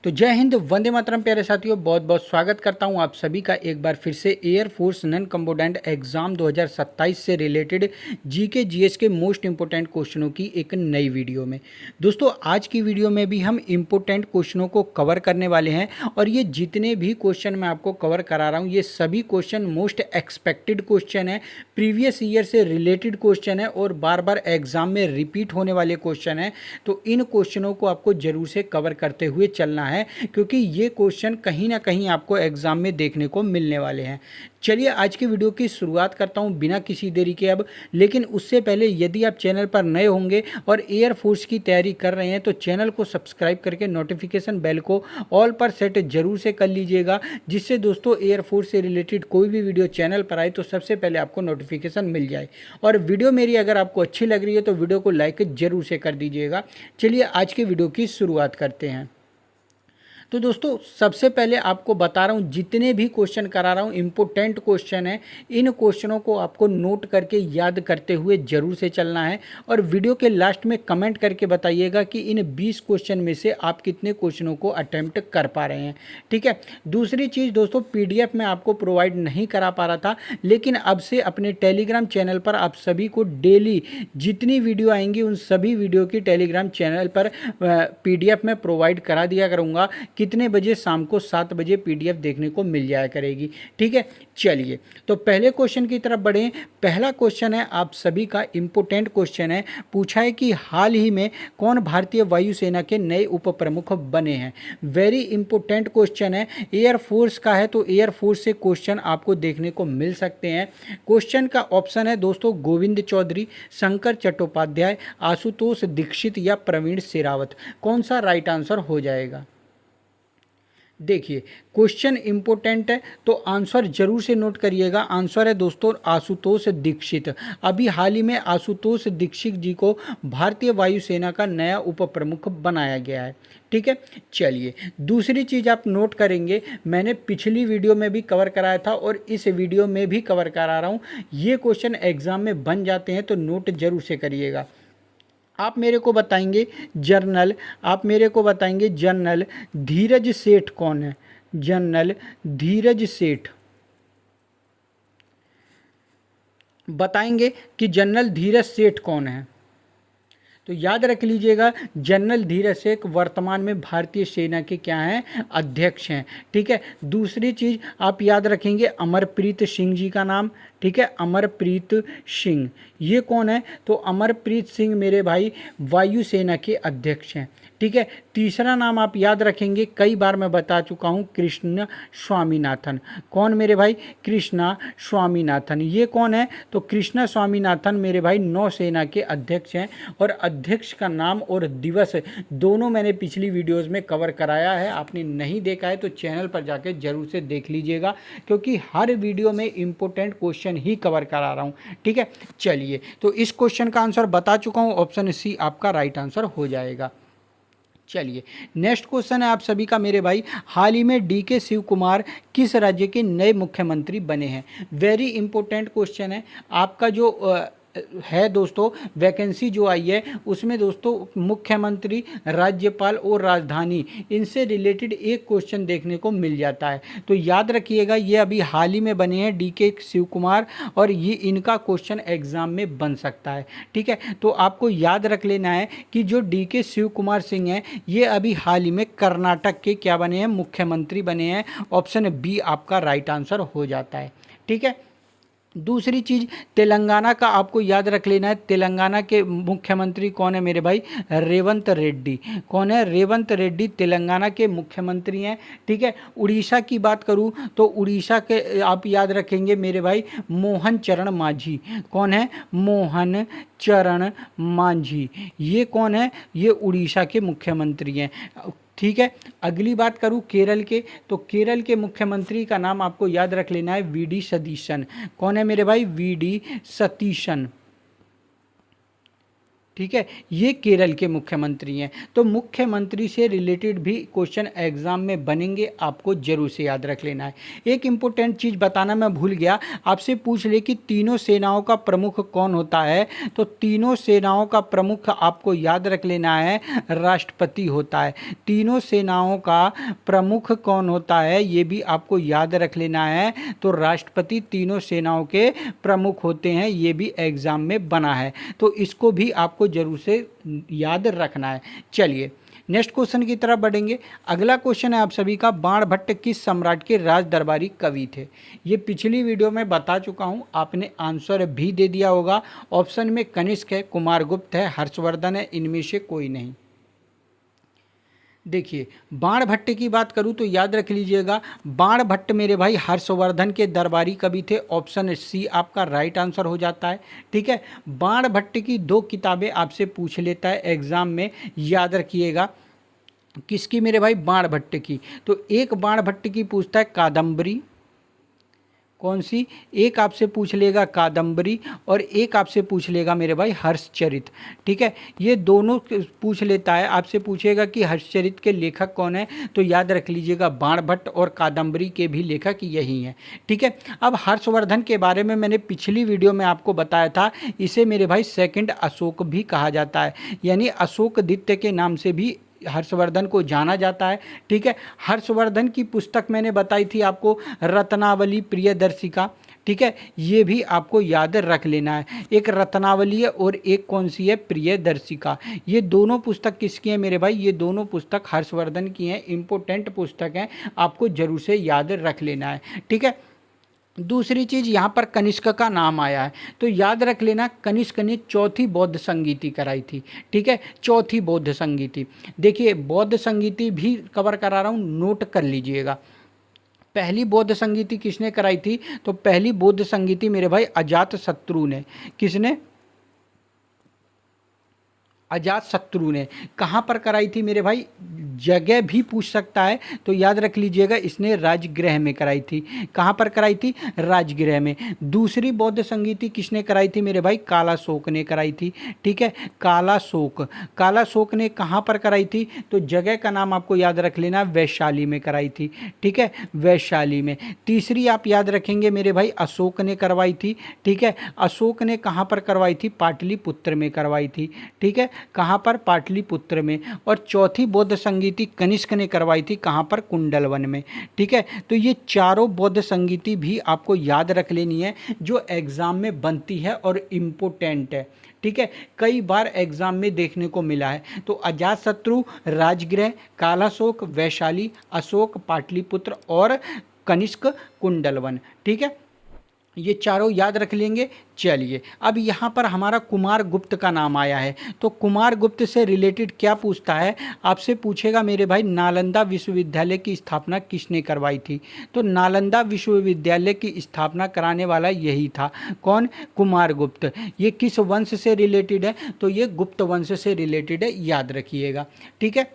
तो जय हिंद, वंदे मातरम प्यारे साथियों, बहुत बहुत स्वागत करता हूं आप सभी का एक बार फिर से एयरफोर्स नॉन कम्बाटेंट एग्जाम 2027 से रिलेटेड जीके जीएस के मोस्ट इंपोर्टेंट क्वेश्चनों की एक नई वीडियो में। दोस्तों, आज की वीडियो में भी हम इंपोर्टेंट क्वेश्चनों को कवर करने वाले हैं और ये जितने भी क्वेश्चन मैं आपको कवर करा रहा हूँ ये सभी क्वेश्चन मोस्ट एक्सपेक्टेड क्वेश्चन है, प्रीवियस ईयर से रिलेटेड क्वेश्चन है और बार बार एग्जाम में रिपीट होने वाले क्वेश्चन है। तो इन क्वेश्चनों को आपको जरूर से कवर करते हुए चलना है क्योंकि ये क्वेश्चन कहीं ना कहीं आपको एग्जाम में देखने को मिलने वाले हैं। चलिए आज की वीडियो की शुरुआत करता हूं बिना किसी देरी के अब। लेकिन उससे पहले यदि आप चैनल पर नए होंगे और एयरफोर्स की तैयारी कर रहे हैं तो चैनल को सब्सक्राइब करके नोटिफिकेशन बेल को ऑल पर सेट जरूर से कर लीजिएगा, जिससे दोस्तों एयरफोर्स से रिलेटेड कोई भी वीडियो चैनल पर आए तो सबसे पहले आपको नोटिफिकेशन मिल जाए। और वीडियो मेरी अगर आपको अच्छी लग रही है तो वीडियो को लाइक जरूर से कर दीजिएगा। चलिए आज की वीडियो की शुरुआत करते हैं। तो दोस्तों सबसे पहले आपको बता रहा हूँ जितने भी क्वेश्चन करा रहा हूँ इंपोर्टेंट क्वेश्चन है, इन क्वेश्चनों को आपको नोट करके याद करते हुए जरूर से चलना है और वीडियो के लास्ट में कमेंट करके बताइएगा कि इन 20 क्वेश्चन में से आप कितने क्वेश्चनों को अटेम्प्ट कर पा रहे हैं। ठीक है। दूसरी चीज़ दोस्तों, PDF में आपको प्रोवाइड नहीं करा पा रहा था, लेकिन अब से अपने टेलीग्राम चैनल पर आप सभी को डेली जितनी वीडियो आएंगी उन सभी वीडियो की टेलीग्राम चैनल पर PDF में प्रोवाइड करा दिया करूँगा। कितने बजे? शाम को 7 बजे PDF देखने को मिल जाया करेगी। ठीक है। चलिए तो पहले क्वेश्चन की तरफ बढ़ें। पहला क्वेश्चन है आप सभी का इंपोर्टेंट क्वेश्चन है, पूछा है कि हाल ही में कौन भारतीय वायुसेना के नए उप प्रमुख बने हैं। वेरी इंपोर्टेंट क्वेश्चन है, एयरफोर्स का है तो एयरफोर्स से क्वेश्चन आपको देखने को मिल सकते हैं। क्वेश्चन का ऑप्शन है दोस्तों गोविंद चौधरी, शंकर चट्टोपाध्याय, आशुतोष दीक्षित या प्रवीण शेरावत। कौन सा राइट आंसर हो जाएगा? देखिए क्वेश्चन इंपोर्टेंट है तो आंसर जरूर से नोट करिएगा। आंसर है दोस्तों आशुतोष दीक्षित। अभी हाल ही में आशुतोष दीक्षित जी को भारतीय वायुसेना का नया उप प्रमुख बनाया गया है। ठीक है। चलिए दूसरी चीज़ आप नोट करेंगे, मैंने पिछली वीडियो में भी कवर कराया था और इस वीडियो में भी कवर करा रहा हूँ। ये क्वेश्चन एग्जाम में बन जाते हैं तो नोट जरूर से करिएगा। आप मेरे को बताएंगे जनरल धीरज सेठ कौन है। जनरल धीरज सेठ बताएंगे कि जनरल धीरज सेठ कौन है। तो याद रख लीजिएगा जनरल धीरज सेठ वर्तमान में भारतीय सेना के क्या हैं? अध्यक्ष हैं। ठीक है। दूसरी चीज़ आप याद रखेंगे अमरप्रीत सिंह जी का नाम। ठीक है। अमरप्रीत सिंह ये कौन है? तो अमरप्रीत सिंह मेरे भाई वायुसेना के अध्यक्ष हैं। ठीक है। तीसरा नाम आप याद रखेंगे, कई बार मैं बता चुका हूँ, कृष्ण स्वामीनाथन। कौन मेरे भाई? कृष्णा स्वामीनाथन। ये कौन है? तो कृष्णा स्वामीनाथन मेरे भाई नौसेना के अध्यक्ष हैं और अध्यक्ष का नाम और दिवस दोनों मैंने पिछली वीडियोस में कवर कराया है। आपने नहीं देखा है तो चैनल पर जाके जरूर से देख लीजिएगा क्योंकि हर वीडियो में इंपॉर्टेंट क्वेश्चन ही कवर करा रहा हूँ। ठीक है। चलिए तो इस क्वेश्चन का आंसर बता चुका हूँ, ऑप्शन सी आपका राइट आंसर हो जाएगा। चलिए नेक्स्ट क्वेश्चन है आप सभी का मेरे भाई, हाल ही में DK शिव कुमार किस राज्य के नए मुख्यमंत्री बने हैं। वेरी इंपॉर्टेंट क्वेश्चन है। आपका जो है दोस्तों वैकेंसी जो आई है उसमें दोस्तों मुख्यमंत्री, राज्यपाल और राजधानी इनसे रिलेटेड एक क्वेश्चन देखने को मिल जाता है। तो याद रखिएगा ये अभी हाल ही में बने हैं DK शिव कुमार और ये इनका क्वेश्चन एग्जाम में बन सकता है। ठीक है। तो आपको याद रख लेना है कि जो DK शिव कुमार सिंह हैं ये अभी हाल ही में कर्नाटक के क्या बने हैं? मुख्यमंत्री बने हैं। ऑप्शन बी आपका राइट आंसर हो जाता है। ठीक है। दूसरी चीज़ तेलंगाना का आपको याद रख लेना है, तेलंगाना के मुख्यमंत्री कौन है मेरे भाई? रेवंत रेड्डी। कौन है? रेवंत रेड्डी तेलंगाना के मुख्यमंत्री हैं। ठीक है। उड़ीसा की बात करूं तो उड़ीसा के आप याद रखेंगे मेरे भाई मोहन चरण मांझी। कौन है? मोहन चरण मांझी। ये कौन है? ये उड़ीसा के मुख्यमंत्री हैं। ठीक है। अगली बात करूं केरल के, तो केरल के मुख्यमंत्री का नाम आपको याद रख लेना है VD सतीशन। कौन है मेरे भाई? VD सतीशन। ठीक है, ये केरल के मुख्यमंत्री हैं। तो मुख्यमंत्री से रिलेटेड भी क्वेश्चन एग्जाम में बनेंगे, आपको जरूर से याद रख लेना है। एक इंपॉर्टेंट चीज़ बताना मैं भूल गया, आपसे पूछ ले कि तीनों सेनाओं का प्रमुख कौन होता है, तो तीनों सेनाओं का प्रमुख आपको याद रख लेना है, राष्ट्रपति होता है। तीनों सेनाओं का प्रमुख कौन होता है ये भी आपको याद रख लेना है, तो राष्ट्रपति तीनों सेनाओं के प्रमुख होते हैं, ये भी एग्जाम में बना है, तो इसको भी आपको जरूर से याद रखना है। चलिए नेक्स्ट क्वेश्चन की तरफ बढ़ेंगे। अगला क्वेश्चन है आप सभी का, बाणभट्ट किस सम्राट के राज दरबारी कवि थे? ये पिछली वीडियो में बता चुका हूँ, आपने आंसर भी दे दिया होगा। ऑप्शन में कनिष्क है, कुमारगुप्त है, हर्षवर्धन है, इनमें से कोई नहीं। देखिए बाणभट्ट की बात करूं तो याद रख लीजिएगा, बाणभट्ट मेरे भाई हर्षवर्धन के दरबारी कवि थे। ऑप्शन सी आपका राइट आंसर हो जाता है। ठीक है, बाणभट्ट की 2 किताबें आपसे पूछ लेता है एग्जाम में, याद रखिएगा। किसकी मेरे भाई? बाणभट्ट की। तो एक बाणभट्ट की पूछता है कादम्बरी, कौन सी? एक आपसे पूछ लेगा कादम्बरी और एक आपसे पूछ लेगा मेरे भाई हर्षचरित। ठीक है, ये दोनों पूछ लेता है। आपसे पूछेगा कि हर्षचरित के लेखक कौन है, तो याद रख लीजिएगा बाणभट्ट, और कादम्बरी के भी लेखक यही हैं। ठीक है, अब हर्षवर्धन के बारे में मैंने पिछली वीडियो में आपको बताया था, इसे मेरे भाई सेकंड अशोक भी कहा जाता है, यानी अशोक द्वितीय के नाम से भी हर्षवर्धन को जाना जाता है। ठीक है, हर्षवर्धन की पुस्तक मैंने बताई थी आपको, रत्नावली प्रियदर्शिका। ठीक है, ये भी आपको याद रख लेना है। एक रत्नावली है और एक कौन सी है? प्रियदर्शिका। ये दोनों पुस्तक किसकी हैं मेरे भाई? ये दोनों पुस्तक हर्षवर्धन की हैं, इंपॉर्टेंट पुस्तक हैं, आपको जरूर से याद रख लेना है। ठीक है, दूसरी चीज़ यहाँ पर कनिष्क का नाम आया है, तो याद रख लेना, कनिष्क ने चौथी बौद्ध संगीति कराई थी। ठीक है, चौथी बौद्ध संगीति। देखिए बौद्ध संगीति भी कवर करा रहा हूँ, नोट कर लीजिएगा। पहली बौद्ध संगीति किसने कराई थी? तो पहली बौद्ध संगीति मेरे भाई अजातशत्रु ने। किसने? अजातशत्रु ने। कहाँ पर कराई थी मेरे भाई? जगह भी पूछ सकता है, तो याद रख लीजिएगा, इसने राजगृह में कराई थी। कहाँ पर कराई थी? राजगृह में। दूसरी बौद्ध संगीति किसने कराई थी मेरे भाई? कालाशोक ने कराई थी। ठीक है, कालाशोक। कालाशोक ने कहाँ पर कराई थी? तो जगह का नाम आपको याद रख लेना, वैशाली में कराई थी। ठीक है, वैशाली में। तीसरी आप याद रखेंगे मेरे भाई, अशोक ने करवाई थी। ठीक है, अशोक ने कहाँ पर करवाई थी? पाटलिपुत्र में करवाई थी। ठीक है, कहाँ पर? पाटलिपुत्र में। और चौथी बौद्ध संगीति कनिष्क ने करवाई थी, कहाँ पर? कुंडलवन में। ठीक है, तो ये चारों बौद्ध संगीति भी आपको याद रख लेनी है, जो एग्जाम में बनती है और इम्पोर्टेंट है। ठीक है, कई बार एग्जाम में देखने को मिला है। तो अजातशत्रु, राजगृह, कालाशोक, वैशाली, अशोक, पाटलिपुत्र और कनिष्क, कुंडलवन। ठीक है, ये चारों याद रख लेंगे। चलिए अब यहाँ पर हमारा कुमारगुप्त का नाम आया है, तो कुमारगुप्त से रिलेटेड क्या पूछता है? आपसे पूछेगा मेरे भाई, नालंदा विश्वविद्यालय की स्थापना किसने करवाई थी? तो नालंदा विश्वविद्यालय की स्थापना कराने वाला यही था। कौन? कुमारगुप्त। ये किस वंश से रिलेटेड है? तो ये गुप्त वंश से रिलेटेड है, याद रखिएगा। ठीक है,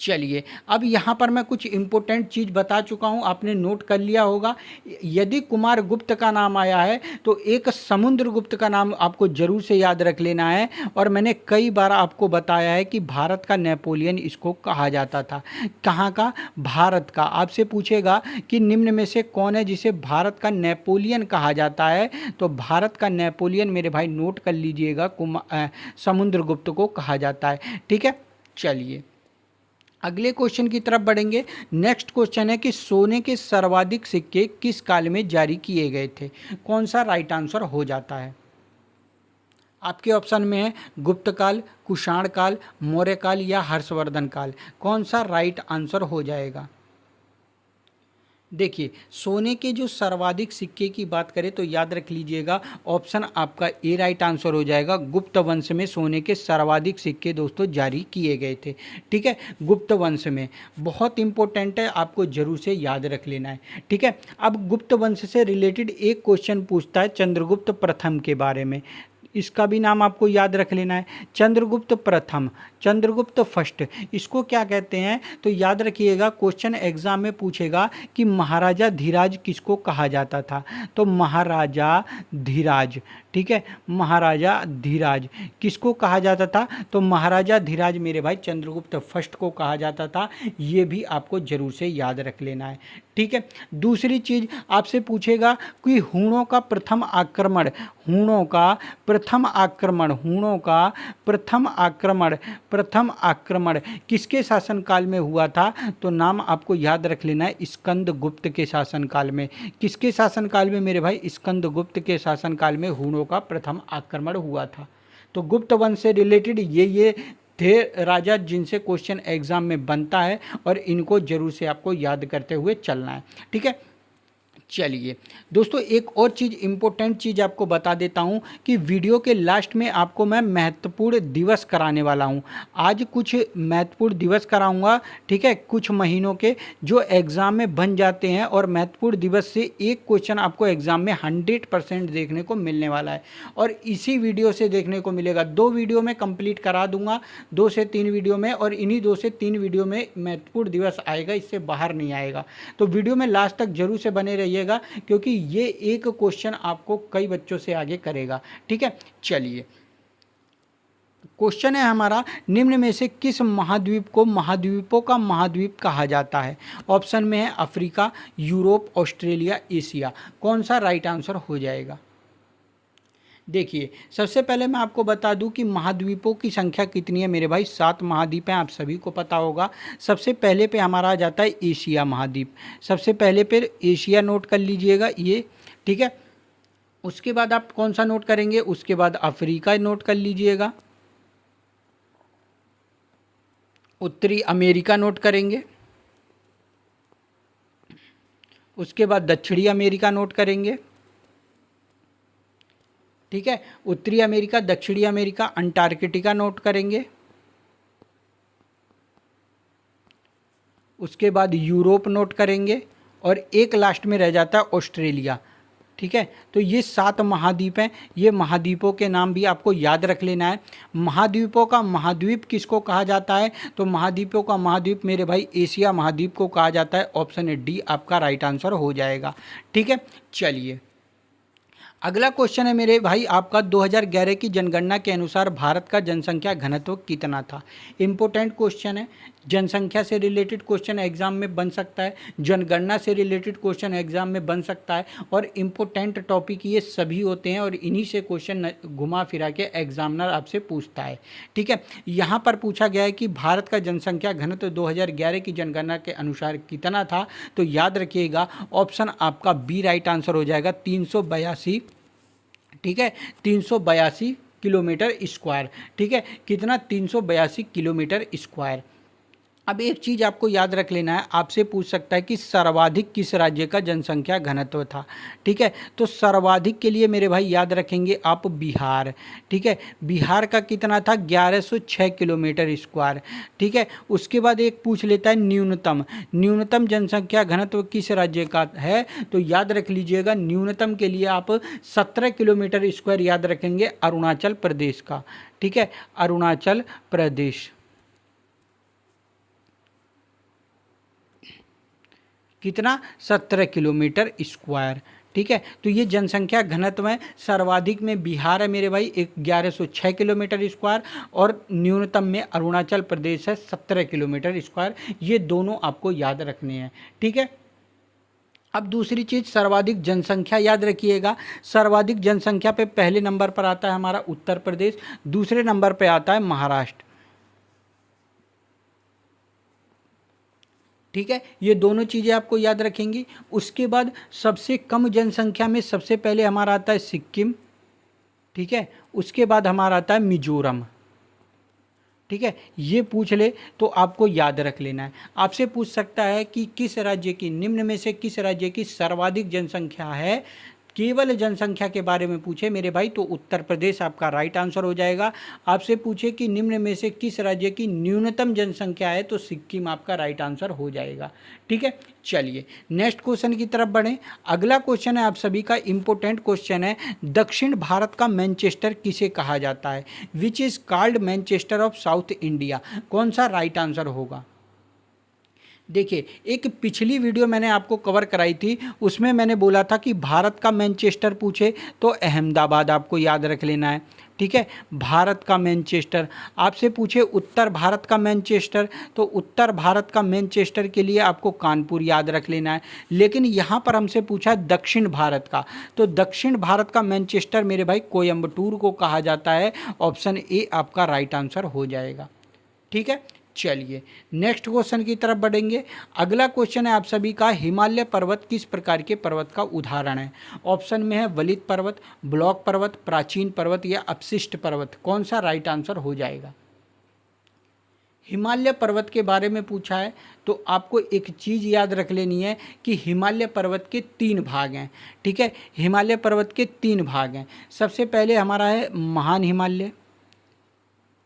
चलिए अब यहाँ पर मैं कुछ इम्पोर्टेंट चीज़ बता चुका हूँ, आपने नोट कर लिया होगा। यदि कुमारगुप्त का नाम आया है तो एक समुद्रगुप्त का नाम आपको जरूर से याद रख लेना है। और मैंने कई बार आपको बताया है कि भारत का नेपोलियन इसको कहा जाता था। कहाँ का? भारत का। आपसे पूछेगा कि निम्न में से कौन है जिसे भारत का नेपोलियन कहा जाता है, तो भारत का नेपोलियन मेरे भाई नोट कर लीजिएगा, समुद्रगुप्त को कहा जाता है। ठीक है, चलिए अगले क्वेश्चन की तरफ बढ़ेंगे। नेक्स्ट क्वेश्चन है कि सोने के सर्वाधिक सिक्के किस काल में जारी किए गए थे? कौन सा राइट आंसर हो जाता है? आपके ऑप्शन में है गुप्त काल, कुषाण काल, मौर्य काल या हर्षवर्धन काल। कौन सा राइट आंसर हो जाएगा? देखिए सोने के जो सर्वाधिक सिक्के की बात करें तो याद रख लीजिएगा, ऑप्शन आपका ए राइट आंसर हो जाएगा। गुप्त वंश में सोने के सर्वाधिक सिक्के दोस्तों जारी किए गए थे। ठीक है, गुप्त वंश में। बहुत इंपॉर्टेंट है, आपको जरूर से याद रख लेना है। ठीक है, अब गुप्त वंश से रिलेटेड एक क्वेश्चन पूछता है चंद्रगुप्त प्रथम के बारे में, इसका भी नाम आपको याद रख लेना है। चंद्रगुप्त प्रथम, चंद्रगुप्त फर्स्ट, इसको क्या कहते हैं? तो याद रखिएगा, क्वेश्चन एग्जाम में पूछेगा कि महाराजा धीराज किसको कहा जाता था? तो महाराजा धीराज। ठीक है, महाराजा धीराज किसको कहा जाता था? तो महाराजा धीराज मेरे भाई चंद्रगुप्त फर्स्ट को कहा जाता था। ये भी आपको जरूर से याद रख लेना है। ठीक है, दूसरी चीज आपसे पूछेगा कि हूणों का प्रथम आक्रमण, हूणों का प्रथम आक्रमण, हूणों का प्रथम आक्रमण किसके शासनकाल में हुआ था? तो नाम आपको याद रख लेना है, स्कंदगुप्त के शासनकाल में। किसके शासनकाल में मेरे भाई? स्कंदगुप्त के शासनकाल में हूणों का प्रथम आक्रमण हुआ था। तो गुप्त वंश से रिलेटेड ये थे राजा जिनसे क्वेश्चन एग्जाम में बनता है, और इनको जरूर से आपको याद करते हुए चलना है। ठीक है, चलिए दोस्तों, एक और चीज़ इंपॉर्टेंट चीज़ आपको बता देता हूं कि वीडियो के लास्ट में आपको मैं महत्वपूर्ण दिवस कराने वाला हूं। आज कुछ महत्वपूर्ण दिवस कराऊंगा, ठीक है, कुछ महीनों के जो एग्ज़ाम में बन जाते हैं, और महत्वपूर्ण दिवस से एक क्वेश्चन आपको एग्ज़ाम में 100% देखने को मिलने वाला है, और इसी वीडियो से देखने को मिलेगा। 2 वीडियो में कंप्लीट करा दूंगा, 2 से 3 वीडियो में, और इन्हीं 2 से 3 वीडियो में महत्वपूर्ण दिवस आएगा, इससे बाहर नहीं आएगा। तो वीडियो में लास्ट तक जरूर से बने रहिए, क्योंकि ये एक क्वेश्चन आपको कई बच्चों से आगे करेगा। ठीक है, चलिए क्वेश्चन है हमारा, निम्न में से किस महाद्वीप को महाद्वीपों का महाद्वीप कहा जाता है? ऑप्शन में है अफ्रीका, यूरोप, ऑस्ट्रेलिया, एशिया। कौन सा राइट आंसर हो जाएगा? देखिए, सबसे पहले मैं आपको बता दूं कि महाद्वीपों की संख्या कितनी है मेरे भाई। 7 महाद्वीप हैं, आप सभी को पता होगा। सबसे पहले पे हमारा आ जाता है एशिया महाद्वीप। सबसे पहले पे एशिया नोट कर लीजिएगा ये, ठीक है। उसके बाद आप कौन सा नोट करेंगे? उसके बाद अफ्रीका नोट कर लीजिएगा, उत्तरी अमेरिका नोट करेंगे, उसके बाद दक्षिणी अमेरिका नोट करेंगे, ठीक है। उत्तरी अमेरिका, दक्षिणी अमेरिका, अंटार्कटिका नोट करेंगे, उसके बाद यूरोप नोट करेंगे, और एक लास्ट में रह जाता है ऑस्ट्रेलिया। ठीक है, तो ये 7 महाद्वीप हैं। ये महाद्वीपों के नाम भी आपको याद रख लेना है। महाद्वीपों का महाद्वीप किसको कहा जाता है? तो महाद्वीपों का महाद्वीप मेरे भाई एशिया महाद्वीप को कहा जाता है। ऑप्शन डी आपका राइट आंसर हो जाएगा। ठीक है, चलिए अगला क्वेश्चन है मेरे भाई आपका, 2011 की जनगणना के अनुसार भारत का जनसंख्या घनत्व कितना था? इंपॉर्टेंट क्वेश्चन है, जनसंख्या से रिलेटेड क्वेश्चन एग्जाम में बन सकता है, जनगणना से रिलेटेड क्वेश्चन एग्जाम में बन सकता है, और इम्पोर्टेंट टॉपिक ये सभी होते हैं, और इन्हीं से क्वेश्चन घुमा फिरा के एग्जामिनर आपसे पूछता है। ठीक है, यहाँ पर पूछा गया है कि भारत का जनसंख्या घनत्व 2011 की जनगणना के अनुसार कितना था? तो याद रखिएगा, ऑप्शन आपका बी राइट आंसर हो जाएगा, 382। ठीक है, 382 किलोमीटर स्क्वायर। ठीक है, कितना? 382 किलोमीटर स्क्वायर। अब एक चीज़ आपको याद रख लेना है, आपसे पूछ सकता है कि सर्वाधिक किस राज्य का जनसंख्या घनत्व था? ठीक है, तो सर्वाधिक के लिए मेरे भाई याद रखेंगे आप बिहार। ठीक है, बिहार का कितना था? 1106 किलोमीटर स्क्वायर। ठीक है, उसके बाद एक पूछ लेता है न्यूनतम जनसंख्या घनत्व किस राज्य का है? तो याद रख लीजिएगा, न्यूनतम के लिए आप 17 किलोमीटर स्क्वायर याद रखेंगे, अरुणाचल प्रदेश का। ठीक है, अरुणाचल प्रदेश कितना? 17 किलोमीटर स्क्वायर। ठीक है, तो ये जनसंख्या घनत्व में सर्वाधिक में बिहार है मेरे भाई 1106 किलोमीटर स्क्वायर, और न्यूनतम में अरुणाचल प्रदेश है 17 किलोमीटर स्क्वायर। ये दोनों आपको याद रखने हैं। ठीक है, अब दूसरी चीज़, सर्वाधिक जनसंख्या याद रखिएगा। सर्वाधिक जनसंख्या पे पहले नंबर पर आता है हमारा उत्तर प्रदेश, दूसरे नंबर पे आता है महाराष्ट्र। ठीक है, ये दोनों चीज़ें आपको याद रखेंगी। उसके बाद सबसे कम जनसंख्या में सबसे पहले हमारा आता है सिक्किम। ठीक है, उसके बाद हमारा आता है मिजोरम। ठीक है, ये पूछ ले तो आपको याद रख लेना है। आपसे पूछ सकता है कि किस राज्य की, निम्न में से किस राज्य की सर्वाधिक जनसंख्या है? केवल जनसंख्या के बारे में पूछे मेरे भाई तो उत्तर प्रदेश आपका राइट आंसर हो जाएगा। आपसे पूछे कि निम्न में से किस राज्य की न्यूनतम जनसंख्या है? तो सिक्किम आपका राइट आंसर हो जाएगा। ठीक है, चलिए नेक्स्ट क्वेश्चन की तरफ बढ़ें। अगला क्वेश्चन है आप सभी का इंपॉर्टेंट क्वेश्चन है, दक्षिण भारत का मैनचेस्टर किसे कहा जाता है? Which is called Manchester of south India. कौन सा राइट आंसर होगा? देखिए, एक पिछली वीडियो मैंने आपको कवर कराई थी, उसमें मैंने बोला था कि भारत का मैनचेस्टर पूछे तो अहमदाबाद आपको याद रख लेना है। ठीक है, भारत का मैनचेस्टर। आपसे पूछे उत्तर भारत का मैनचेस्टर, तो उत्तर भारत का मैनचेस्टर के लिए आपको कानपुर याद रख लेना है। लेकिन यहाँ पर हमसे पूछा है दक्षिण भारत का, तो दक्षिण भारत का मैनचेस्टर मेरे भाई कोयम्बटूर को कहा जाता है। ऑप्शन ए आपका राइट आंसर हो जाएगा। ठीक है, चलिए नेक्स्ट क्वेश्चन की तरफ बढ़ेंगे। अगला क्वेश्चन है आप सभी का, हिमालय पर्वत किस प्रकार के पर्वत का उदाहरण है? ऑप्शन में है वलित पर्वत, ब्लॉक पर्वत, प्राचीन पर्वत या अपशिष्ट पर्वत। कौन सा राइट आंसर हो जाएगा? हिमालय पर्वत के बारे में पूछा है तो आपको एक चीज़ याद रख लेनी है कि हिमालय पर्वत के 3 भाग हैं। ठीक है, हिमालय पर्वत के 3 भाग हैं। सबसे पहले हमारा है महान हिमालय।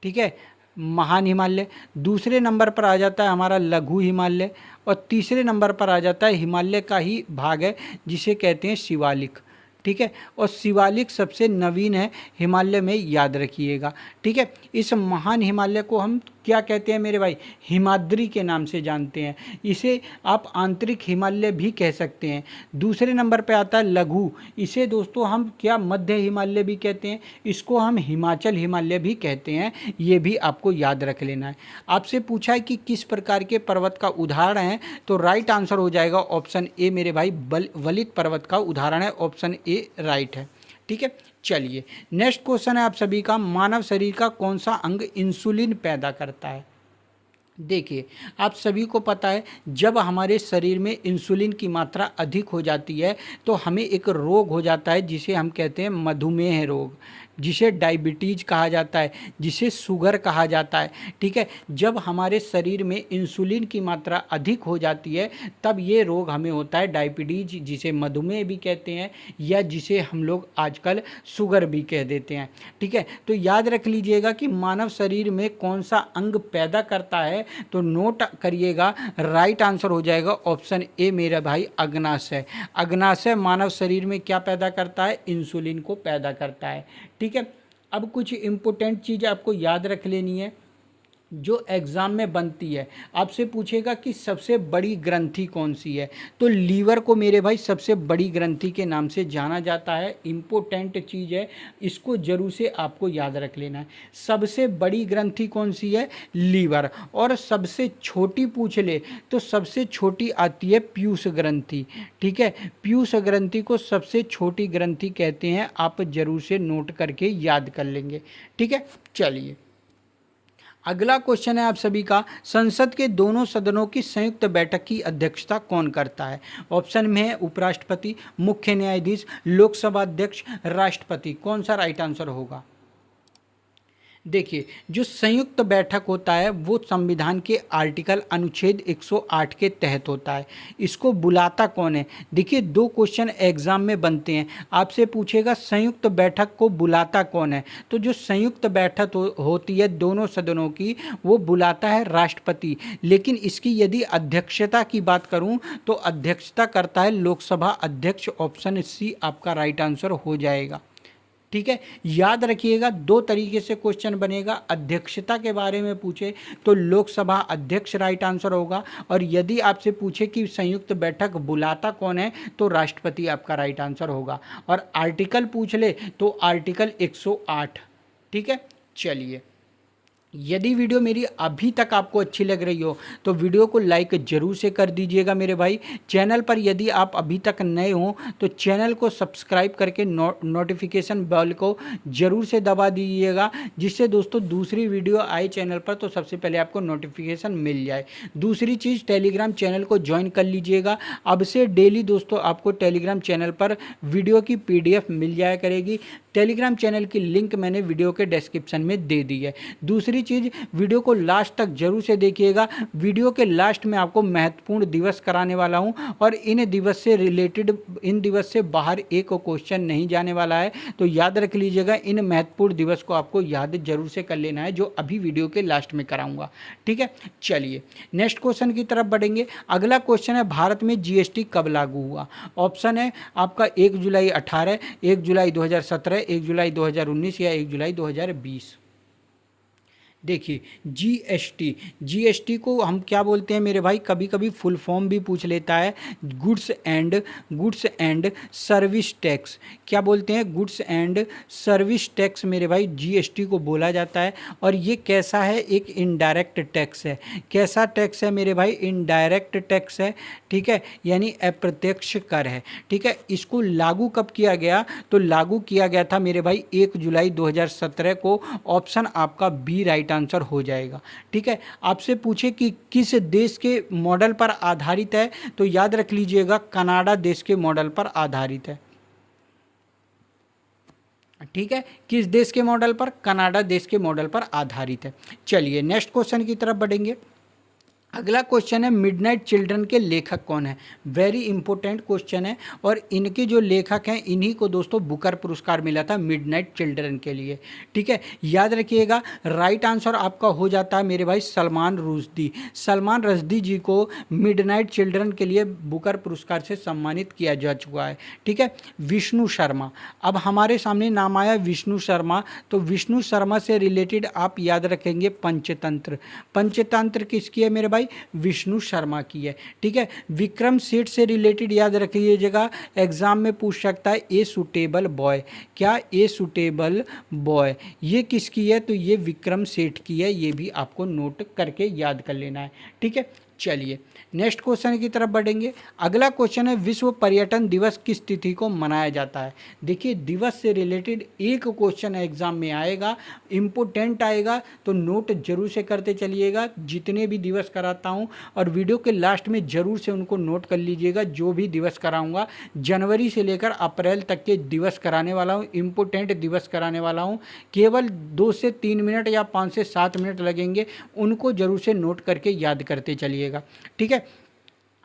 ठीक है, महान हिमालय। दूसरे नंबर पर आ जाता है हमारा लघु हिमालय, और तीसरे नंबर पर आ जाता है हिमालय का ही भाग है जिसे कहते हैं शिवालिक। ठीक है, और शिवालिक सबसे नवीन है हिमालय में, याद रखिएगा। ठीक है, इस महान हिमालय को हम क्या कहते हैं मेरे भाई? हिमाद्री के नाम से जानते हैं। इसे आप आंतरिक हिमालय भी कह सकते हैं। दूसरे नंबर पे आता है लघु, इसे दोस्तों हम क्या मध्य हिमालय भी कहते हैं, इसको हम हिमाचल हिमालय भी कहते हैं। ये भी आपको याद रख लेना है। आपसे पूछा है कि किस प्रकार के पर्वत का उदाहरण है, तो राइट आंसर हो जाएगा ऑप्शन ए मेरे भाई, वलित पर्वत का उदाहरण है। ऑप्शन ए राइट है। ठीक है, चलिए नेक्स्ट क्वेश्चन है आप सभी का, मानव शरीर का कौन सा अंग इंसुलिन पैदा करता है? देखिए, आप सभी को पता है जब हमारे शरीर में इंसुलिन की मात्रा अधिक हो जाती है तो हमें एक रोग हो जाता है जिसे हम कहते हैं मधुमेह रोग, जिसे डायबिटीज़ कहा जाता है, जिसे शुगर कहा जाता है। ठीक है, जब हमारे शरीर में इंसुलिन की मात्रा अधिक हो जाती है तब ये रोग हमें होता है डायबिटीज़, जिसे मधुमेह भी कहते हैं या जिसे हम लोग आजकल शुगर भी कह देते हैं। ठीक है, तो याद रख लीजिएगा कि मानव शरीर में कौन सा अंग पैदा करता है, तो नोट करिएगा, राइट आंसर हो जाएगा ऑप्शन ए मेरा भाई, अग्नाशय। अग्नाशय मानव शरीर में क्या पैदा करता है? इंसुलिन को पैदा करता है। ठीक है, अब कुछ इम्पोर्टेंट चीज़ आपको याद रख लेनी है जो एग्ज़ाम में बनती है। आपसे पूछेगा कि सबसे बड़ी ग्रंथि कौन सी है, तो लीवर को मेरे भाई सबसे बड़ी ग्रंथि के नाम से जाना जाता है। इम्पोर्टेंट चीज़ है, इसको जरूर से आपको याद रख लेना है। सबसे बड़ी ग्रंथि कौन सी है? लीवर। और सबसे छोटी पूछ ले तो सबसे छोटी आती है पीयूष ग्रंथि। ठीक है, पीयूष ग्रंथि को सबसे छोटी ग्रंथि कहते हैं। आप जरूर से नोट करके याद कर लेंगे। ठीक है, चलिए अगला क्वेश्चन है आप सभी का, संसद के दोनों सदनों की संयुक्त बैठक की अध्यक्षता कौन करता है? ऑप्शन में है उपराष्ट्रपति, मुख्य न्यायाधीश, लोकसभा अध्यक्ष, राष्ट्रपति। कौन सा राइट आंसर होगा? देखिए, जो संयुक्त बैठक होता है वो संविधान के आर्टिकल अनुच्छेद 108 के तहत होता है। इसको बुलाता कौन है? देखिए, 2 क्वेश्चन एग्जाम में बनते हैं। आपसे पूछेगा संयुक्त बैठक को बुलाता कौन है, तो जो संयुक्त बैठक होती है दोनों सदनों की, वो बुलाता है राष्ट्रपति। लेकिन इसकी यदि अध्यक्षता की बात करूं तो अध्यक्षता करता है लोकसभा अध्यक्ष। ऑप्शन सी आपका राइट आंसर हो जाएगा। ठीक है, याद रखिएगा 2 तरीके से क्वेश्चन बनेगा। अध्यक्षता के बारे में पूछे तो लोकसभा अध्यक्ष राइट आंसर होगा, और यदि आपसे पूछे कि संयुक्त बैठक बुलाता कौन है तो राष्ट्रपति आपका राइट आंसर होगा। और आर्टिकल पूछ ले तो आर्टिकल 108। ठीक है, चलिए यदि वीडियो मेरी अभी तक आपको अच्छी लग रही हो तो वीडियो को लाइक ज़रूर से कर दीजिएगा मेरे भाई। चैनल पर यदि आप अभी तक नए हो तो चैनल को सब्सक्राइब करके नोटिफिकेशन बेल को ज़रूर से दबा दीजिएगा, जिससे दोस्तों दूसरी वीडियो आए चैनल पर तो सबसे पहले आपको नोटिफिकेशन मिल जाए। दूसरी चीज़, टेलीग्राम चैनल को ज्वाइन कर लीजिएगा। अब से डेली दोस्तों आपको टेलीग्राम चैनल पर वीडियो की PDF मिल जाया करेगी। टेलीग्राम चैनल की लिंक मैंने वीडियो के डिस्क्रिप्शन में दे दी है। दूसरी चीज़, वीडियो को लास्ट तक जरूर से देखिएगा। वीडियो के लास्ट में आपको महत्वपूर्ण दिवस कराने वाला हूं, और इन दिवस से रिलेटेड, इन दिवस से बाहर एक क्वेश्चन नहीं जाने वाला है। तो याद रख लीजिएगा, इन महत्वपूर्ण दिवस को आपको याद जरूर से कर लेना है, जो अभी वीडियो के लास्ट में कराऊंगा। ठीक है, चलिए नेक्स्ट क्वेश्चन की तरफ बढ़ेंगे। अगला क्वेश्चन है, भारत में GST कब लागू हुआ? ऑप्शन है आपका 1 जुलाई 18, 1 जुलाई 2017, 1 जुलाई 2019 या 1 जुलाई 2020। देखिए जीएसटी, जीएसटी को हम क्या बोलते हैं मेरे भाई, कभी कभी फुल फॉर्म भी पूछ लेता है, गुड्स एंड सर्विस टैक्स। क्या बोलते हैं? गुड्स एंड सर्विस टैक्स मेरे भाई जीएसटी को बोला जाता है। और ये कैसा है? एक इनडायरेक्ट टैक्स है। कैसा टैक्स है मेरे भाई? इनडायरेक्ट टैक्स है, ठीक है, यानी अप्रत्यक्ष कर है, ठीक है। इसको लागू कब किया गया? तो लागू किया गया था मेरे भाई 1 जुलाई 2017 को। ऑप्शन आपका बी राइट आंसर हो जाएगा, ठीक है। आपसे पूछे कि किस देश के मॉडल पर आधारित है, तो याद रख लीजिएगा कनाडा देश के मॉडल पर आधारित है, ठीक है। किस देश के मॉडल पर? कनाडा देश के मॉडल पर आधारित है। चलिए नेक्स्ट क्वेश्चन की तरफ बढ़ेंगे। अगला क्वेश्चन है मिडनाइट चिल्ड्रन के लेखक कौन है? वेरी इंपॉर्टेंट क्वेश्चन है, और इनके जो लेखक हैं इन्हीं को दोस्तों बुकर पुरस्कार मिला था मिडनाइट चिल्ड्रन के लिए, ठीक है। याद रखिएगा राइट आंसर आपका हो जाता है मेरे भाई सलमान रुश्दी। सलमान रुश्दी जी को मिडनाइट चिल्ड्रन के लिए बुकर पुरस्कार से सम्मानित किया जा चुका है, ठीक है। विष्णु शर्मा, अब हमारे सामने नाम आया विष्णु शर्मा, तो विष्णु शर्मा से रिलेटेड आप याद रखेंगे पंचतंत्र। पंचतंत्र किसकी है मेरे भाई? विष्णु शर्मा की है, ठीक है। विक्रम सेठ से रिलेटेड याद रखिएगा, एग्जाम में पूछ सकता है ए सुटेबल बॉय। क्या? ए सुटेबल बॉय, ये किसकी है? तो ये विक्रम सेठ की है। ये भी आपको नोट करके याद कर लेना है, ठीक है। चलिए नेक्स्ट क्वेश्चन की तरफ बढ़ेंगे। अगला क्वेश्चन है विश्व पर्यटन दिवस किस तिथि को मनाया जाता है? देखिए दिवस से रिलेटेड एक क्वेश्चन एग्जाम में आएगा, इम्पोर्टेंट आएगा, तो नोट जरूर से करते चलिएगा। जितने भी दिवस कराता हूँ और वीडियो के लास्ट में जरूर से उनको नोट कर लीजिएगा। जो भी दिवस कराऊंगा जनवरी से लेकर अप्रैल तक के दिवस कराने वाला हूँ, इम्पोर्टेंट दिवस कराने वाला हूँ। केवल 2 से 3 मिनट या 5 से 7 मिनट लगेंगे, उनको जरूर से नोट करके याद करते चलिएगा, ठीक है।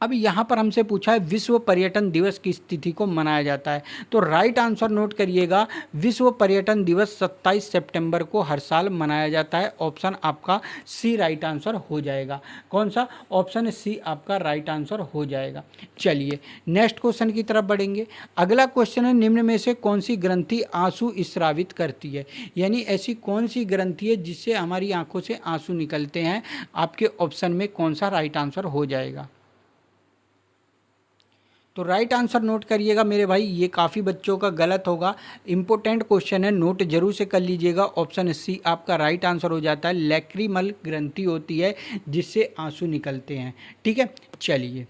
अब यहाँ पर हमसे पूछा है विश्व पर्यटन दिवस किस तिथि को मनाया जाता है, तो राइट आंसर नोट करिएगा। विश्व पर्यटन दिवस 27 सितंबर को हर साल मनाया जाता है। ऑप्शन आपका सी राइट आंसर हो जाएगा। कौन सा? ऑप्शन सी आपका राइट आंसर हो जाएगा। चलिए नेक्स्ट क्वेश्चन की तरफ बढ़ेंगे। अगला क्वेश्चन है निम्न में से कौन सी ग्रंथि आंसू स्रावित करती है? यानी ऐसी कौन सी ग्रंथि है जिससे हमारी आंखों से आंसू निकलते हैं? आपके ऑप्शन में कौन सा राइट आंसर हो जाएगा? तो राइट आंसर नोट करिएगा मेरे भाई, ये काफ़ी बच्चों का गलत होगा। इंपॉर्टेंट क्वेश्चन है, नोट जरूर से कर लीजिएगा। ऑप्शन सी आपका राइट आंसर हो जाता है। लैक्रिमल ग्रंथि होती है जिससे आंसू निकलते हैं, ठीक है। चलिए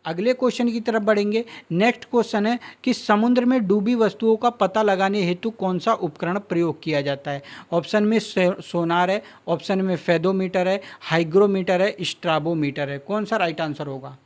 अगले क्वेश्चन की तरफ बढ़ेंगे। नेक्स्ट क्वेश्चन है कि समुद्र में डूबी वस्तुओं का पता लगाने हेतु कौन सा उपकरण प्रयोग किया जाता है? ऑप्शन में सोनार है, ऑप्शन में फेदोमीटर है, हाइग्रोमीटर है, स्ट्राबोमीटर है। कौन सा राइट आंसर होगा?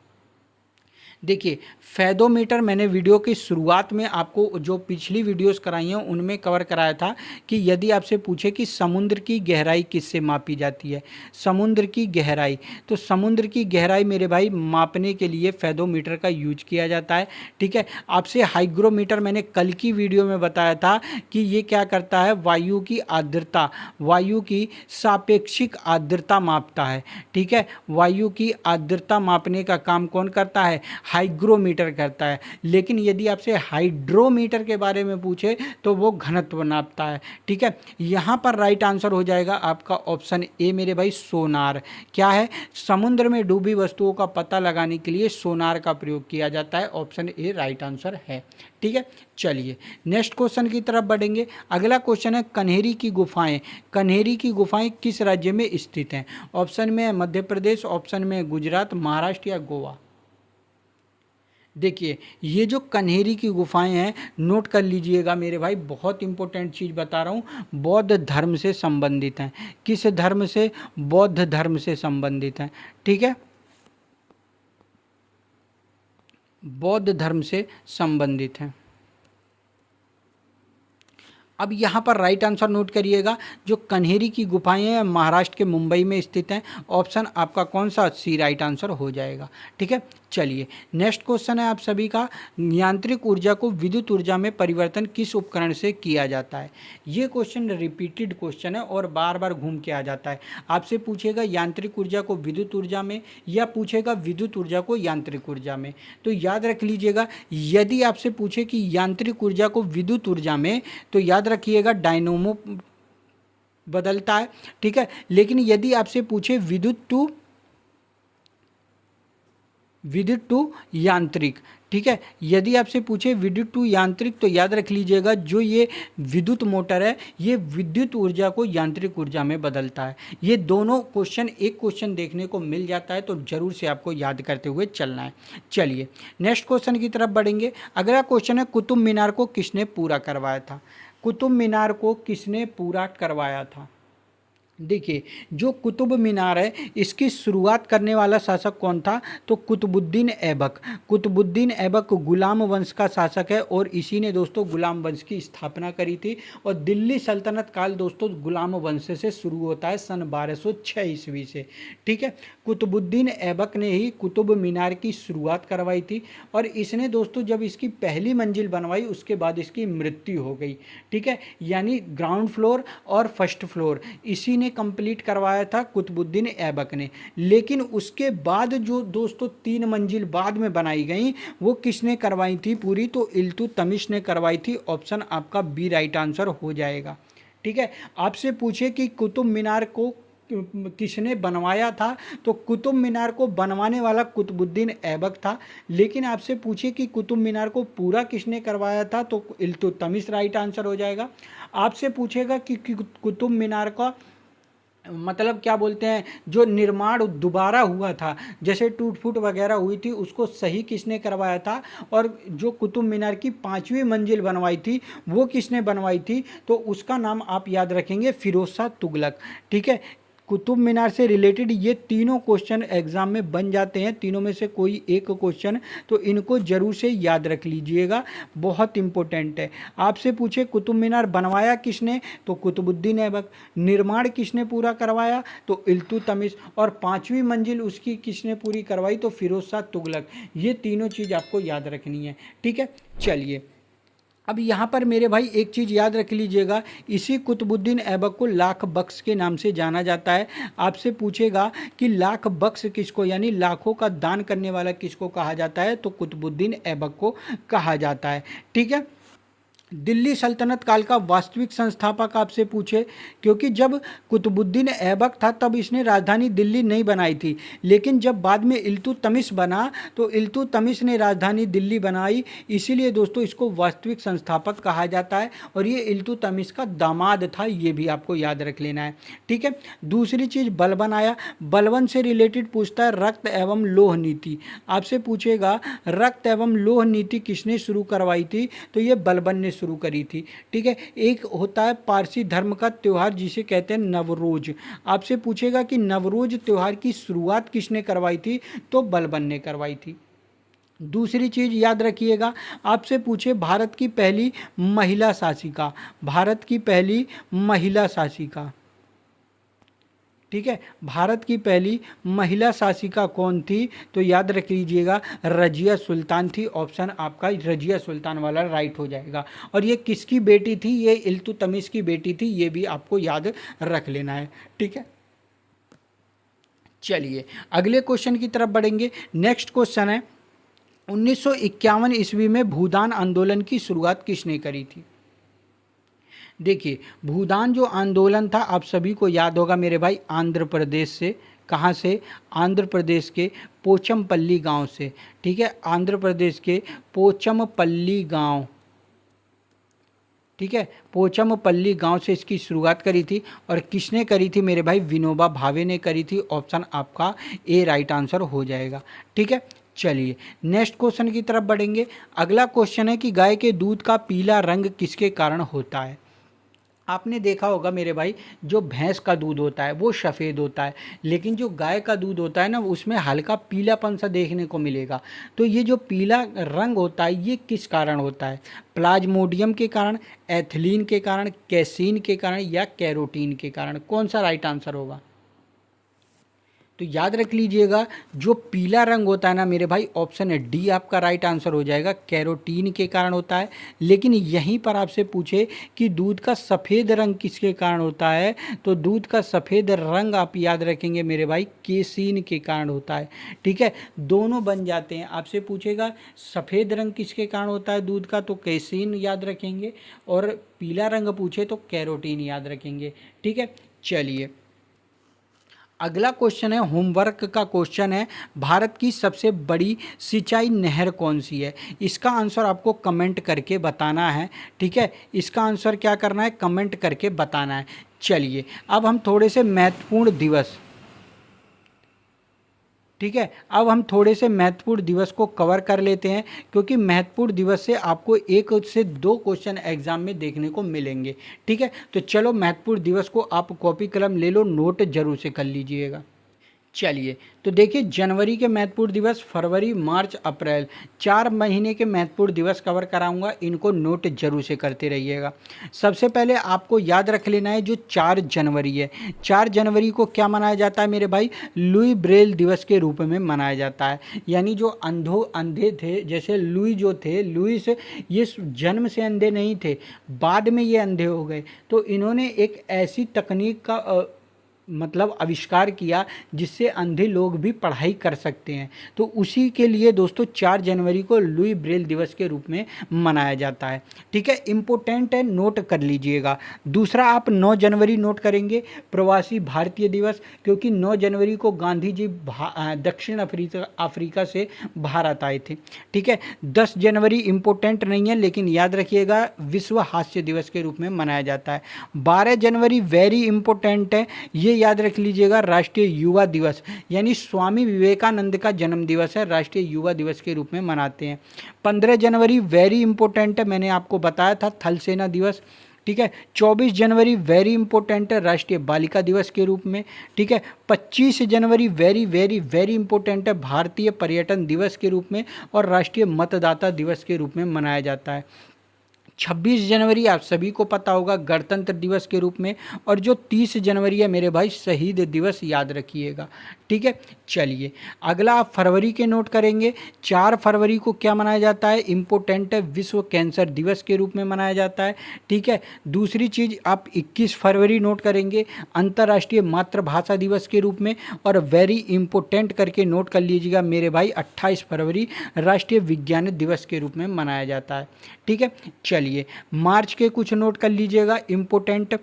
देखिए फेदोमीटर मैंने वीडियो की शुरुआत में आपको जो पिछली वीडियोस कराई हैं उनमें कवर कराया था कि यदि आपसे पूछे कि समुद्र की गहराई किससे मापी जाती है, समुद्र की गहराई, तो समुद्र की गहराई मेरे भाई मापने के लिए फेदोमीटर का यूज किया जाता है, ठीक है। आपसे हाइग्रोमीटर मैंने कल की वीडियो में बताया था कि ये क्या करता है, वायु की आर्द्रता, वायु की सापेक्षिक आर्द्रता मापता है, ठीक है। वायु की आर्द्रता मापने का काम कौन करता है? हाइग्रोमीटर करता है। लेकिन यदि आपसे हाइड्रोमीटर के बारे में पूछे तो वो घनत्व नापता है, ठीक है। यहाँ पर राइट आंसर हो जाएगा आपका ऑप्शन ए मेरे भाई, सोनार। क्या है? समुद्र में डूबी वस्तुओं का पता लगाने के लिए सोनार का प्रयोग किया जाता है। ऑप्शन ए राइट आंसर है, ठीक है। चलिए नेक्स्ट क्वेश्चन की तरफ बढ़ेंगे। अगला क्वेश्चन है कन्हेरी की गुफाएं। कन्हेरी की गुफाएं किस राज्य में स्थित हैं? ऑप्शन में मध्य प्रदेश, ऑप्शन में गुजरात, महाराष्ट्र या गोवा। देखिए ये जो कन्हेरी की गुफाएं हैं नोट कर लीजिएगा मेरे भाई, बहुत इंपॉर्टेंट चीज़ बता रहा हूँ, बौद्ध धर्म से संबंधित हैं। किस धर्म से? बौद्ध धर्म से संबंधित हैं, ठीक है, बौद्ध धर्म से संबंधित हैं। अब यहाँ पर राइट आंसर नोट करिएगा, जो कन्हेरी की गुफाएं हैं महाराष्ट्र के मुंबई में स्थित हैं। ऑप्शन आपका कौन सा? सी राइट आंसर हो जाएगा, ठीक है। चलिए नेक्स्ट क्वेश्चन है आप सभी का, यांत्रिक ऊर्जा को विद्युत ऊर्जा में परिवर्तन किस उपकरण से किया जाता है? ये क्वेश्चन रिपीटेड क्वेश्चन है और बार बार घूम के आ जाता है। आपसे पूछेगा यांत्रिक ऊर्जा को विद्युत ऊर्जा में, या पूछेगा विद्युत ऊर्जा को यांत्रिक ऊर्जा में। तो याद रख लीजिएगा, यदि आपसे पूछे कि यांत्रिक ऊर्जा को विद्युत ऊर्जा में, तो याद रखिएगा डायनोमो बदलता है, ठीक है। लेकिन यदि आपसे पूछे विद्युत टू यांत्रिक, ठीक है, यदि आपसे पूछे विद्युत टू यांत्रिक तो याद रख लीजिएगा जो ये विद्युत मोटर है ये विद्युत ऊर्जा को यांत्रिक ऊर्जा में बदलता है। ये दोनों क्वेश्चन एक क्वेश्चन देखने को मिल जाता है, तो जरूर से आपको याद करते हुए चलना है। चलिए नेक्स्ट क्वेश्चन की तरफ बढ़ेंगे। अगला क्वेश्चन है कुतुब मीनार को किसने पूरा करवाया था? कुतुब मीनार को किसने पूरा करवाया था? देखिए जो कुतुब मीनार है इसकी शुरुआत करने वाला शासक कौन था? तो कुतुबुद्दीन ऐबक। कुतुबुद्दीन ऐबक गुलाम वंश का शासक है और इसी ने दोस्तों गुलाम वंश की स्थापना करी थी। और दिल्ली सल्तनत काल दोस्तों गुलाम वंश से शुरू होता है सन 1206 ईस्वी से, ठीक है। कुतुबुद्दीन ऐबक ने ही कुतुब मीनार की शुरुआत करवाई थी और इसने दोस्तों जब इसकी पहली मंजिल बनवाई उसके बाद इसकी मृत्यु हो गई, ठीक है। यानी ग्राउंड फ्लोर और फर्स्ट फ्लोर इसी ने कंप्लीट करवाया था कुतुबुद्दीन ऐबक ने। लेकिन उसके बाद जो दोस्तों 3 मंजिल बाद में बनाई गई वो किसने करवाई थी पूरी? तो इल्तुतमिश ने करवाई थी। ऑप्शन आपका बी राइट आंसर हो जाएगा, ठीक है। आपसे पूछे कि कुतुब मीनार को किसने बनवाया था? तो कुतुब मीनार को बनवाने वाला कुतुबुद्दीन ऐबक था। लेकिन आपसे पूछे कि कुतुब मीनार को पूरा किसने करवाया था? तो इल्तुतमिश राइट आंसर हो जाएगा। आपसे पूछेगा कि कुतुब मीनार का मतलब क्या बोलते हैं जो निर्माण दोबारा हुआ था जैसे टूट फूट वगैरह हुई थी उसको सही किसने करवाया था? और जो कुतुब मीनार की 5वीं मंजिल बनवाई थी वो किसने बनवाई थी? तो उसका नाम आप याद रखेंगे फिरोज शाह तुगलक, ठीक है। कुतुब मीनार से रिलेटेड ये तीनों क्वेश्चन एग्जाम में बन जाते हैं, तीनों में से कोई एक क्वेश्चन, तो इनको जरूर से याद रख लीजिएगा, बहुत इंपॉर्टेंट है। आपसे पूछे कुतुब मीनार बनवाया किसने? तो कुतुबुद्दीन ऐबक। निर्माण किसने पूरा करवाया? तो इल्तुतमिश। और 5वीं मंजिल उसकी किसने पूरी करवाई? तो फिरोज शाह तुगलक। ये तीनों चीज़ आपको याद रखनी है, ठीक है। चलिए अब यहाँ पर मेरे भाई एक चीज़ याद रख लीजिएगा, इसी कुतुबुद्दीन ऐबक को लाख बख्श के नाम से जाना जाता है। आपसे पूछेगा कि लाख बख्श किसको यानी लाखों का दान करने वाला किसको कहा जाता है? तो कुतुबुद्दीन ऐबक को कहा जाता है, ठीक है। दिल्ली सल्तनत काल का वास्तविक संस्थापक आपसे पूछे, क्योंकि जब कुतुबुद्दीन ऐबक था तब इसने राजधानी दिल्ली नहीं बनाई थी, लेकिन जब बाद में इल्तुतमिश बना तो इल्तुतमिश ने राजधानी दिल्ली बनाई, इसीलिए दोस्तों इसको वास्तविक संस्थापक कहा जाता है। और ये इल्तुतमिश का दामाद था, ये भी आपको याद रख लेना है, ठीक है। दूसरी चीज़ बलबन आया। बलबन से रिलेटेड पूछता है रक्त एवं लोह नीति। आपसे पूछेगा रक्त एवं लोह नीति किसने शुरू करवाई थी? तो ये बलबन ने शुरू करी थी, ठीक है। एक होता है पारसी धर्म का त्यौहार जिसे कहते हैं नवरोज। आपसे पूछेगा कि नवरोज त्यौहार की शुरुआत किसने करवाई थी? तो बलबन ने करवाई थी। दूसरी चीज़ याद रखिएगा, आपसे पूछे भारत की पहली महिला शासिका, भारत की पहली महिला शासिका, ठीक है। भारत की पहली महिला शासिका कौन थी? तो याद रख लीजिएगा रजिया सुल्तान थी। ऑप्शन आपका रजिया सुल्तान वाला राइट हो जाएगा। और ये किसकी बेटी थी? ये इल्तुतमिश की बेटी थी, ये भी आपको याद रख लेना है, ठीक है। चलिए अगले क्वेश्चन की तरफ बढ़ेंगे। नेक्स्ट क्वेश्चन है 1951 ईस्वी में भूदान आंदोलन की शुरुआत किसने करी थी? देखिए भूदान जो आंदोलन था आप सभी को याद होगा मेरे भाई, आंध्र प्रदेश से। कहाँ से? आंध्र प्रदेश के पोचमपल्ली गांव से, ठीक है। आंध्र प्रदेश के पोचमपल्ली गांव, ठीक है, पोचमपल्ली गांव से इसकी शुरुआत करी थी। और किसने करी थी मेरे भाई? विनोबा भावे ने करी थी। ऑप्शन आपका ए राइट आंसर हो जाएगा, ठीक है। चलिए नेक्स्ट क्वेश्चन की तरफ बढ़ेंगे। अगला क्वेश्चन है कि गाय के दूध का पीला रंग किसके कारण होता है? आपने देखा होगा मेरे भाई जो भैंस का दूध होता है वो सफ़ेद होता है, लेकिन जो गाय का दूध होता है ना उसमें हल्का पीलापन सा देखने को मिलेगा। तो ये जो पीला रंग होता है ये किस कारण होता है? प्लाज्मोडियम के कारण, एथिलीन के कारण, कैसीन के कारण या कैरोटीन के कारण? कौन सा राइट आंसर होगा? तो याद रख लीजिएगा, जो पीला रंग होता है ना मेरे भाई, ऑप्शन है डी आपका राइट आंसर हो जाएगा, कैरोटीन के कारण होता है। लेकिन यहीं पर आपसे पूछे कि दूध का सफ़ेद रंग किसके कारण होता है, तो दूध का सफ़ेद रंग आप याद रखेंगे मेरे भाई, केसीन के कारण होता है। ठीक है, दोनों बन जाते हैं। आपसे पूछेगा सफ़ेद रंग किसके कारण होता है दूध का, तो केसीन याद रखेंगे, और पीला रंग पूछे तो कैरोटीन याद रखेंगे। ठीक है, चलिए अगला क्वेश्चन है, होमवर्क का क्वेश्चन है, भारत की सबसे बड़ी सिंचाई नहर कौन सी है। इसका आंसर आपको कमेंट करके बताना है। ठीक है, इसका आंसर क्या करना है, कमेंट करके बताना है। चलिए अब हम थोड़े से महत्वपूर्ण दिवस, ठीक है, अब हम थोड़े से महत्वपूर्ण दिवस को कवर कर लेते हैं, क्योंकि महत्वपूर्ण दिवस से आपको 1 से 2 क्वेश्चन एग्जाम में देखने को मिलेंगे। ठीक है, तो चलो महत्वपूर्ण दिवस को आप कॉपी कलम ले लो, नोट जरूर से कर लीजिएगा। चलिए तो देखिए, जनवरी के महत्वपूर्ण दिवस, फरवरी, मार्च, अप्रैल, 4 महीने के महत्वपूर्ण दिवस कवर कराऊंगा, इनको नोट जरूर से करते रहिएगा। सबसे पहले आपको याद रख लेना है जो 4 जनवरी है, 4 जनवरी को क्या मनाया जाता है मेरे भाई, लुई ब्रेल दिवस के रूप में मनाया जाता है। यानी जो अंधे थे, जैसे लुई जो थे, लुईस ये जन्म से अंधे नहीं थे, बाद में ये अंधे हो गए, तो इन्होंने एक ऐसी तकनीक का मतलब आविष्कार किया जिससे अंधे लोग भी पढ़ाई कर सकते हैं। तो उसी के लिए दोस्तों 4 जनवरी को लुई ब्रेल दिवस के रूप में मनाया जाता है। ठीक है, इम्पोर्टेंट है, नोट कर लीजिएगा। दूसरा आप 9 जनवरी नोट करेंगे, प्रवासी भारतीय दिवस, क्योंकि 9 जनवरी को गांधी जी दक्षिण अफ्रीका से भारत आए थे। ठीक है, 10 जनवरी इम्पोर्टेंट नहीं है, लेकिन याद रखिएगा विश्व हास्य दिवस के रूप में मनाया जाता है। 12 जनवरी वेरी इंपॉर्टेंट है, ये याद रख लीजिएगा, राष्ट्रीय युवा दिवस, यानी स्वामी विवेकानंद का जन्म दिवस है, राष्ट्रीय युवा दिवस के रूप में मनाते हैं। 15 जनवरी वेरी इंपॉर्टेंट है, मैंने आपको बताया था, थल सेना दिवस। ठीक है, 24 जनवरी वेरी इंपॉर्टेंट है, राष्ट्रीय बालिका दिवस के रूप में। ठीक है, 25 जनवरी वेरी वेरी वेरी इंपॉर्टेंट है, भारतीय पर्यटन दिवस के रूप में और राष्ट्रीय मतदाता दिवस के रूप में मनाया जाता है। 26 जनवरी आप सभी को पता होगा, गणतंत्र दिवस के रूप में, और जो 30 जनवरी है मेरे भाई, शहीद दिवस याद रखिएगा। ठीक है, चलिए अगला आप फरवरी के नोट करेंगे। 4 फरवरी को क्या मनाया जाता है, इम्पोर्टेंट है, विश्व कैंसर दिवस के रूप में मनाया जाता है। ठीक है, दूसरी चीज़ आप 21 फरवरी नोट करेंगे, अंतर्राष्ट्रीय मातृभाषा दिवस के रूप में, और वेरी इंपॉर्टेंट करके नोट कर लीजिएगा मेरे भाई, 28 फरवरी राष्ट्रीय विज्ञान दिवस के रूप में मनाया जाता है। ठीक है, चलिए मार्च के कुछ नोट कर लीजिएगा इम्पोर्टेंट।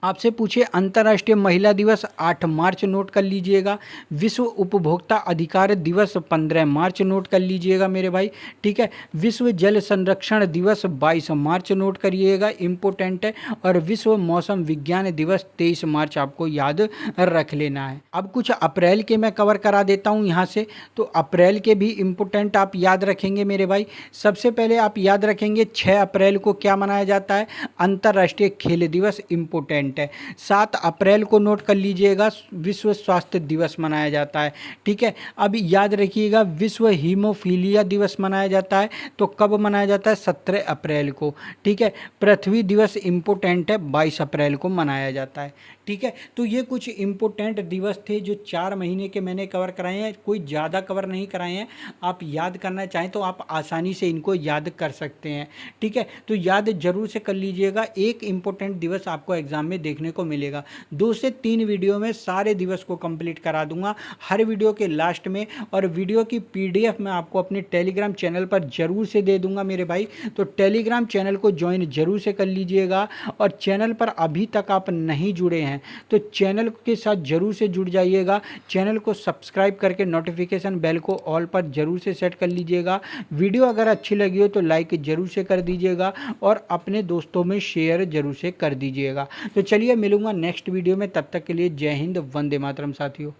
आपसे पूछे अंतर्राष्ट्रीय महिला दिवस 8 मार्च नोट कर लीजिएगा, विश्व उपभोक्ता अधिकार दिवस 15 मार्च नोट कर लीजिएगा मेरे भाई। ठीक है, विश्व जल संरक्षण दिवस 22 मार्च नोट करिएगा, इम्पोर्टेंट है, और विश्व मौसम विज्ञान दिवस 23 मार्च आपको याद रख लेना है। अब कुछ अप्रैल के मैं कवर करा देता हूँ यहाँ से, तो अप्रैल के भी इम्पोर्टेंट आप याद रखेंगे मेरे भाई। सबसे पहले आप याद रखेंगे 6 अप्रैल को क्या मनाया जाता है, अंतर्राष्ट्रीय खेल दिवस इम्पोर्टेंट है। 7 अप्रैल को नोट कर लीजिएगा, विश्व स्वास्थ्य दिवस मनाया जाता है। ठीक है, अब याद रखिएगा विश्व हीमोफीलिया दिवस मनाया जाता है, तो कब मनाया जाता है, 17 अप्रैल को। ठीक है, पृथ्वी दिवस इम्पोर्टेंट है, 22 अप्रैल को मनाया जाता है। ठीक है, तो ये कुछ इम्पोर्टेंट दिवस थे जो 4 महीने के मैंने कवर कराए हैं, कोई ज़्यादा कवर नहीं कराए हैं। आप याद करना चाहें तो आप आसानी से इनको याद कर सकते हैं। ठीक है, तो याद जरूर से कर लीजिएगा, एक इम्पोर्टेंट दिवस आपको एग्जाम में देखने को मिलेगा। 2 से 3 वीडियो में सारे दिवस को कंप्लीट करा दूंगा, हर वीडियो के लास्ट में, और वीडियो की PDF मैं आपको अपने टेलीग्राम चैनल पर जरूर से दे दूंगा मेरे भाई। तो टेलीग्राम चैनल को ज्वाइन जरूर से कर लीजिएगा, और चैनल पर अभी तक आप नहीं जुड़े हैं तो चैनल के साथ जरूर से जुड़ जाइएगा। चैनल को सब्सक्राइब करके नोटिफिकेशन बेल को ऑल पर जरूर से सेट कर लीजिएगा। वीडियो अगर अच्छी लगी हो तो लाइक जरूर से कर दीजिएगा, और अपने दोस्तों में शेयर जरूर से कर दीजिएगा। तो चलिए मिलूंगा नेक्स्ट वीडियो में, तब तक के लिए जय हिंद, वंदे मातरम साथियों।